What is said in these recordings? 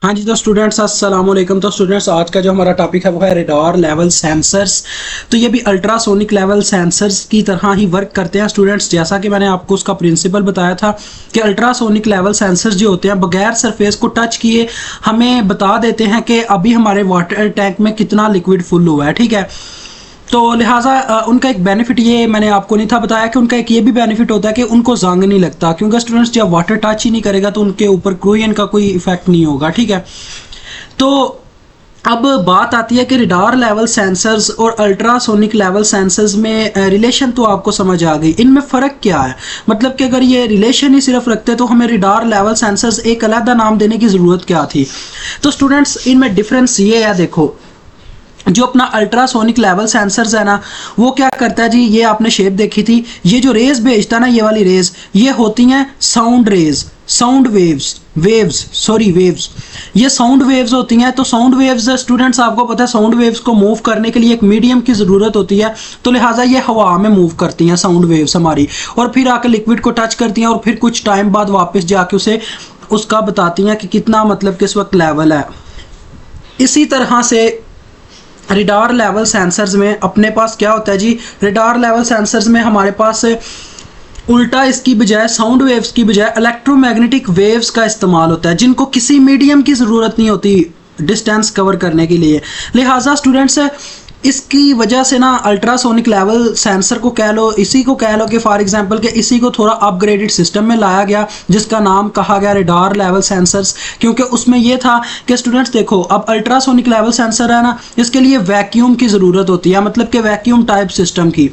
हाँ जी, तो स्टूडेंट्स अस्सलाम वालेकुम। तो स्टूडेंट्स आज का जो हमारा टॉपिक है वो है रडार लेवल सेंसर्स। तो ये भी अल्ट्रासोनिक लेवल सेंसर्स की तरह ही वर्क करते हैं स्टूडेंट्स। जैसा कि मैंने आपको उसका प्रिंसिपल बताया था कि अल्ट्रासोनिक लेवल सेंसर्स जो होते हैं बगैर सरफेस को टच किए हमें बता देते हैं कि अभी हमारे वाटर टैंक में कितना लिक्विड फुल हुआ है। ठीक है, तो लिहाजा उनका एक बेनिफिट ये मैंने आपको नहीं था बताया कि उनका एक ये भी बेनिफिट होता है कि उनको जंग नहीं लगता, क्योंकि स्टूडेंट्स जब वाटर टच ही नहीं करेगा तो उनके ऊपर कोई इनका कोई इफेक्ट नहीं होगा। ठीक है, तो अब बात आती है कि रडार लेवल सेंसर्स और अल्ट्रासोनिक लेवल सेंसर्स में रिलेशन तो आपको समझ आ गई। इनमें फ़र्क क्या है? मतलब कि अगर ये रिलेशन ही सिर्फ रखते तो हमें रडार लेवल सेंसर्स एक अलग नाम देने की ज़रूरत क्या थी? तो स्टूडेंट्स इनमें डिफरेंस ये है, देखो जो अपना अल्ट्रासोनिक लेवल सेंसर्स है ना, वो क्या करता है जी, ये आपने शेप देखी थी, ये जो रेज भेजता है ना, ये वाली रेज, ये होती हैं साउंड रेज, साउंड वेव्स, ये साउंड वेव्स होती हैं। तो साउंड वेव्स स्टूडेंट्स आपको पता है साउंड वेव्स को मूव करने के लिए एक मीडियम की ज़रूरत होती है, तो लिहाजा ये हवा में मूव करती हैं साउंड वेव्स हमारी, और फिर आकर लिक्विड को टच करती हैं और फिर कुछ टाइम बाद वापस जाके उसे उसका बताती हैं कि कितना मतलब किस वक्त लेवल है। इसी तरह से रडार लेवल सेंसर्स में अपने पास क्या होता है जी, रडार लेवल सेंसर्स में हमारे पास उल्टा इसकी बजाय साउंड वेव्स की बजाय इलेक्ट्रोमैग्नेटिक वेव्स का इस्तेमाल होता है, जिनको किसी मीडियम की ज़रूरत नहीं होती डिस्टेंस कवर करने के लिए। लिहाजा स्टूडेंट्स इसकी वजह से ना अल्ट्रासोनिक लेवल सेंसर को कह लो, इसी को कह लो कि फॉर एग्जांपल कि इसी को थोड़ा अपग्रेडेड सिस्टम में लाया गया जिसका नाम कहा गया रडार लेवल सेंसर्स, क्योंकि उसमें यह था कि स्टूडेंट्स देखो अब अल्ट्रासोनिक लेवल सेंसर है ना, इसके लिए वैक्यूम की ज़रूरत होती है, मतलब कि वैक्यूम टाइप सिस्टम की।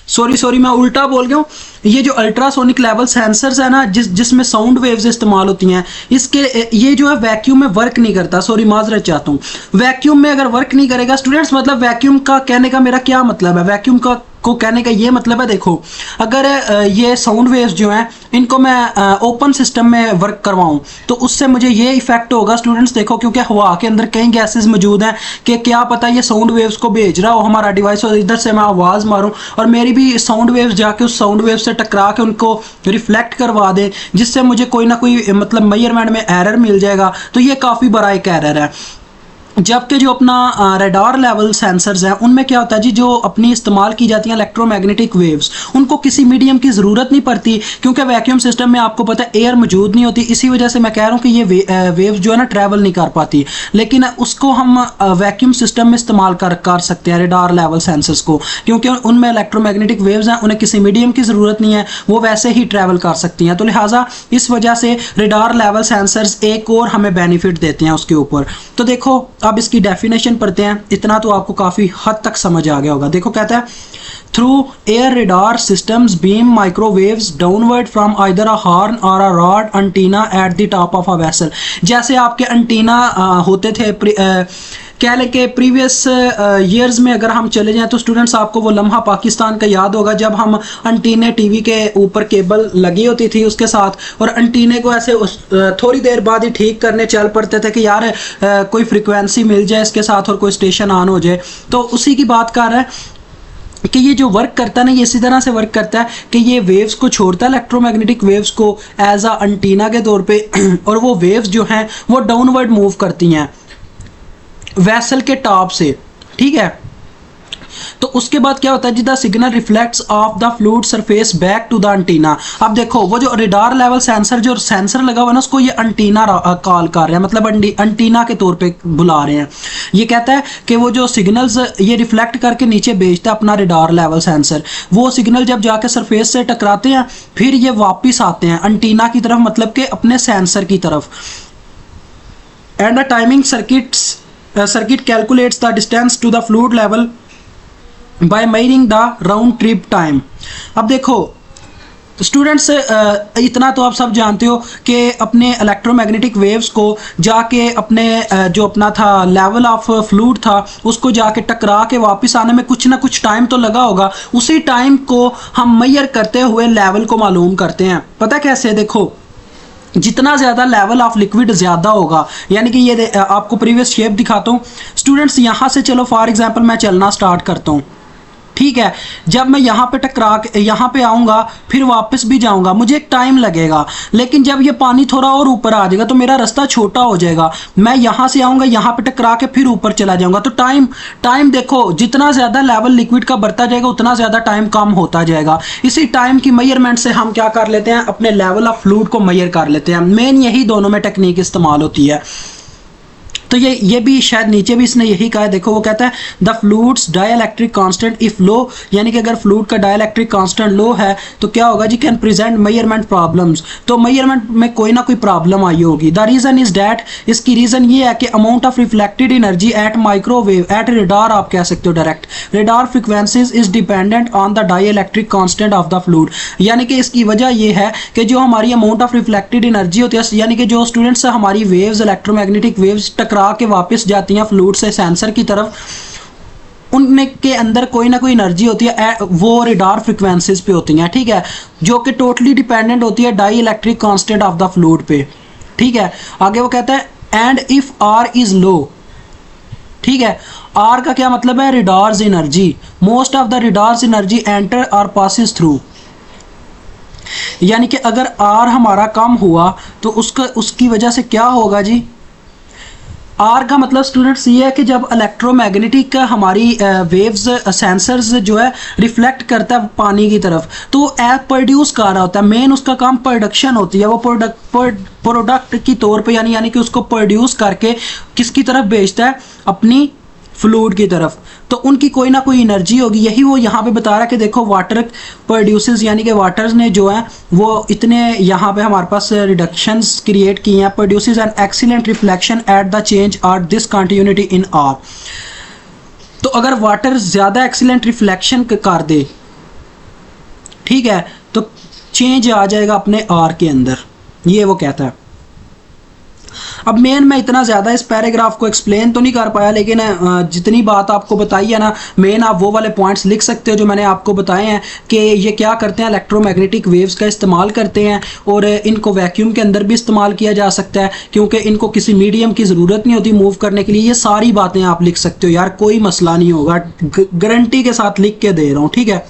सॉरी मैं उल्टा बोल गया हूँ। ये जो अल्ट्रासोनिक लेवल सेंसर्स है ना, जिसमें साउंड वेव्स इस्तेमाल होती हैं, इसके ये जो है वैक्यूम में वर्क नहीं करता। सॉरी माजरत चाहता हूँ, वैक्यूम में अगर वर्क नहीं करेगा स्टूडेंट्स, मतलब वैक्यूम का कहने का मेरा क्या मतलब है, वैक्यूम का को कहने का ये मतलब है, देखो अगर ये साउंड वेव्स जो हैं इनको मैं ओपन सिस्टम में वर्क करवाऊं तो उससे मुझे ये इफेक्ट होगा स्टूडेंट्स, देखो क्योंकि हवा के अंदर कई गैसेस मौजूद हैं कि क्या पता ये साउंड वेव्स को भेज रहा हो हमारा डिवाइस, और इधर से मैं आवाज़ मारूं और मेरी भी साउंड वेव्स जाके उस साउंड वेव से टकरा के उनको रिफ्लेक्ट करवा दे, जिससे मुझे कोई ना कोई मतलब मेजरमेंट में एरर मिल जाएगा। तो ये काफ़ी बड़ा एक एरर है। जबकि जो अपना रडार लेवल सेंसर्स हैं उनमें क्या होता है जी, जो अपनी इस्तेमाल की जाती हैं इलेक्ट्रोमैग्नेटिक वेव्स, उनको किसी मीडियम की ज़रूरत नहीं पड़ती, क्योंकि वैक्यूम सिस्टम में आपको पता है एयर मौजूद नहीं होती। इसी वजह से मैं कह रहा हूँ कि ये वेव्स जो है ना ट्रैवल नहीं कर पाती, लेकिन उसको हम वैक्यूम सिस्टम में इस्तेमाल कर सकते हैं रडार लेवल सेंसर्स को, क्योंकि उनमें इलेक्ट्रोमैग्नेटिक वेव्स हैं, उन्हें किसी मीडियम की ज़रूरत नहीं है, वो वैसे ही ट्रैवल कर सकती हैं। तो लिहाजा इस वजह से रडार लेवल सेंसर्स एक और हमें बेनिफिट देते हैं उसके ऊपर। तो देखो अब इसकी डेफिनेशन पढ़ते हैं, इतना तो आपको काफ़ी हद तक समझ आ गया होगा। देखो कहता है through air radar systems beam microwaves downward from either a horn और a rod antenna at the top of a vessel. जैसे आपके एंटीना होते थे कह लें कि प्रीवियस ईयर्स में अगर हम चले जाएं तो स्टूडेंट्स आपको वो लम्हा पाकिस्तान का याद होगा, जब हम एंटीने टीवी के ऊपर केबल लगी होती थी उसके साथ, और एंटीने को ऐसे थोड़ी देर बाद ही ठीक करने चल पड़ते थे कि यार कोई फ्रिक्वेंसी मिल जाए इसके साथ और कोई स्टेशन ऑन हो जाए। तो उसी की बात कर रहा है कि ये जो वर्क करता है ना, ये इसी तरह से वर्क करता है कि ये वेव्स को छोड़ता है इलेक्ट्रोमैग्नेटिक वेव्स को एज अ एंटीना के तौर पे, और वो वेव्स जो हैं वो डाउनवर्ड मूव करती हैं वेसल के टॉप से। ठीक है, तो उसके बाद क्या होता है जी, the signal reflects off the fluid surface back to the antenna. अब देखो वो जो रडार लेवल सेंसर जो सेंसर लगा हुआ है ना, उसको ये एंटीना कॉल कर रहे हैं, मतलब एंटीना के तौर पे बुला रहे हैं। ये कहता है कि वो जो सिग्नल्स ये रिफ्लेक्ट करके नीचे भेजता है अपना रडार लेवल सेंसर, वो सिग्नल जब जाके सरफेस से टकराते हैं फिर ये वापिस आते हैं एंटीना की तरफ, मतलब कि अपने सेंसर की तरफ। And the timing circuit calculates the distance to the fluid level by measuring the round trip time। अब देखो स्टूडेंट्स इतना तो आप सब जानते हो कि अपने इलेक्ट्रोमैग्नेटिक वेव्स को जाके अपने जो अपना था लेवल ऑफ फ्लूइड था उसको जाके टकरा के वापस आने में कुछ ना कुछ टाइम तो लगा होगा। उसी टाइम को हम मेजर करते हुए लेवल को मालूम करते हैं। पता कैसे? देखो जितना ज़्यादा लेवल ऑफ लिक्विड ज़्यादा होगा, यानी कि ये आपको प्रीवियस शेप दिखाता हूँ स्टूडेंट्स। यहाँ से चलो फॉर एग्जांपल मैं चलना स्टार्ट करता हूँ, ठीक है, जब मैं यहाँ पे टकरा के यहाँ पे आऊँगा फिर वापस भी जाऊँगा, मुझे एक टाइम लगेगा, लेकिन जब ये पानी थोड़ा और ऊपर आ जाएगा तो मेरा रास्ता छोटा हो जाएगा। मैं यहाँ से आऊँगा, यहाँ पे टकरा के फिर ऊपर चला जाऊँगा, तो टाइम देखो जितना ज़्यादा लेवल लिक्विड का बढ़ता जाएगा उतना ज़्यादा टाइम कम होता जाएगा। इसी टाइम की मेजरमेंट से हम क्या कर लेते हैं, अपने लेवल ऑफ फ्लूइड को मेजर कर लेते हैं। मेन यही दोनों में टेक्निक इस्तेमाल होती है। तो ये भी शायद नीचे भी इसने यही कहा है, देखो वो कहता है the fluids dielectric constant if low, यानी कि अगर फ्लूइड का डाइलेक्ट्रिक कांस्टेंट लो है तो क्या होगा जी, कैन प्रेजेंट मेजरमेंट प्रॉब्लम्स, तो मेजरमेंट में कोई ना कोई प्रॉब्लम आई होगी। द रीजन इज दैट, इसकी रीजन ये है कि amount of reflected energy at microwave at radar, आप कह सकते हो direct radar frequencies is dependent on the dielectric constant of the fluid, यानी कि इसकी वजह ये है कि जो हमारी अमाउंट ऑफ रिफ्लेक्टेड एनर्जी होती है, यानी कि जो स्टूडेंट्स हमारी वेव्स इलेक्ट्रोमैग्नेटिक वेव्स टकरा के वापस जाती हैं फ्लूइड से सेंसर की तरफ, उनमें के अंदर कोई ना कोई एनर्जी होती है, वो रेडार फ्रिक्वेंसीज पे होती हैं, ठीक है, जो कि टोटली डिपेंडेंट होती है dielectric constant of the fluid पे, ठीक है। आगे वो कहता है and if R is low, ठीक है, आर का क्या मतलब है, radar's energy, most of the radar's energy enter और पासिस थ्रू, यानी कि अगर आर हमारा कम हुआ तो उसकी वजह से क्या होगा जी, आर का मतलब स्टूडेंट्स ये है कि जब इलेक्ट्रोमैग्नेटिक हमारी वेव्स सेंसर्स जो है रिफ्लेक्ट करता है पानी की तरफ, तो एयर प्रोड्यूस कर रहा होता है, मेन उसका काम प्रोडक्शन होती है, वो प्रोडक्ट की तौर पे यानी कि उसको प्रोड्यूस करके किसकी तरफ भेजता है, अपनी फ्लूइड की तरफ, तो उनकी कोई ना कोई एनर्जी होगी। यही वो यहाँ पे बता रहा है कि देखो वाटर प्रोड्यूसेस, यानी कि वाटर्स ने जो है वो इतने यहाँ पे हमारे पास रिडक्शंस क्रिएट किए हैं, produces an excellent reflection at the change or discontinuity in R, तो अगर वाटर ज़्यादा एक्सीलेंट रिफ्लेक्शन कर दे, ठीक है, तो चेंज आ जाएगा अपने आर के अंदर, ये वो कहता है। अब मेन मैं इतना ज़्यादा इस पैराग्राफ को एक्सप्लेन तो नहीं कर पाया, लेकिन जितनी बात आपको बताई है ना, मेन आप वो वाले पॉइंट्स लिख सकते हो जो मैंने आपको बताए हैं कि ये क्या करते हैं, इलेक्ट्रोमैग्नेटिक वेव्स का इस्तेमाल करते हैं, और इनको वैक्यूम के अंदर भी इस्तेमाल किया जा सकता है क्योंकि इनको किसी मीडियम की ज़रूरत नहीं होती मूव करने के लिए। ये सारी बातें आप लिख सकते हो यार, कोई मसला नहीं होगा, गारंटी के साथ लिख के दे रहा हूँ, ठीक है।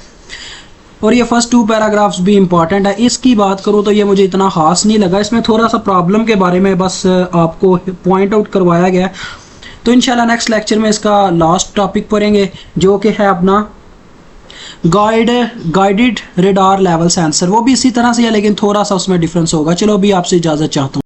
और ये फर्स्ट 2 पैराग्राफ्स भी इंपॉर्टेंट है। इसकी बात करूँ तो ये मुझे इतना खास नहीं लगा, इसमें थोड़ा सा प्रॉब्लम के बारे में बस आपको पॉइंट आउट करवाया गया है। तो इंशाल्लाह नेक्स्ट लेक्चर में इसका लास्ट टॉपिक पढ़ेंगे जो कि है अपना गाइडेड रेडार लेवल सेंसर, वो भी इसी तरह से है लेकिन थोड़ा सा उसमें डिफरेंस होगा। चलो अभी आपसे इजाज़त चाहता हूँ।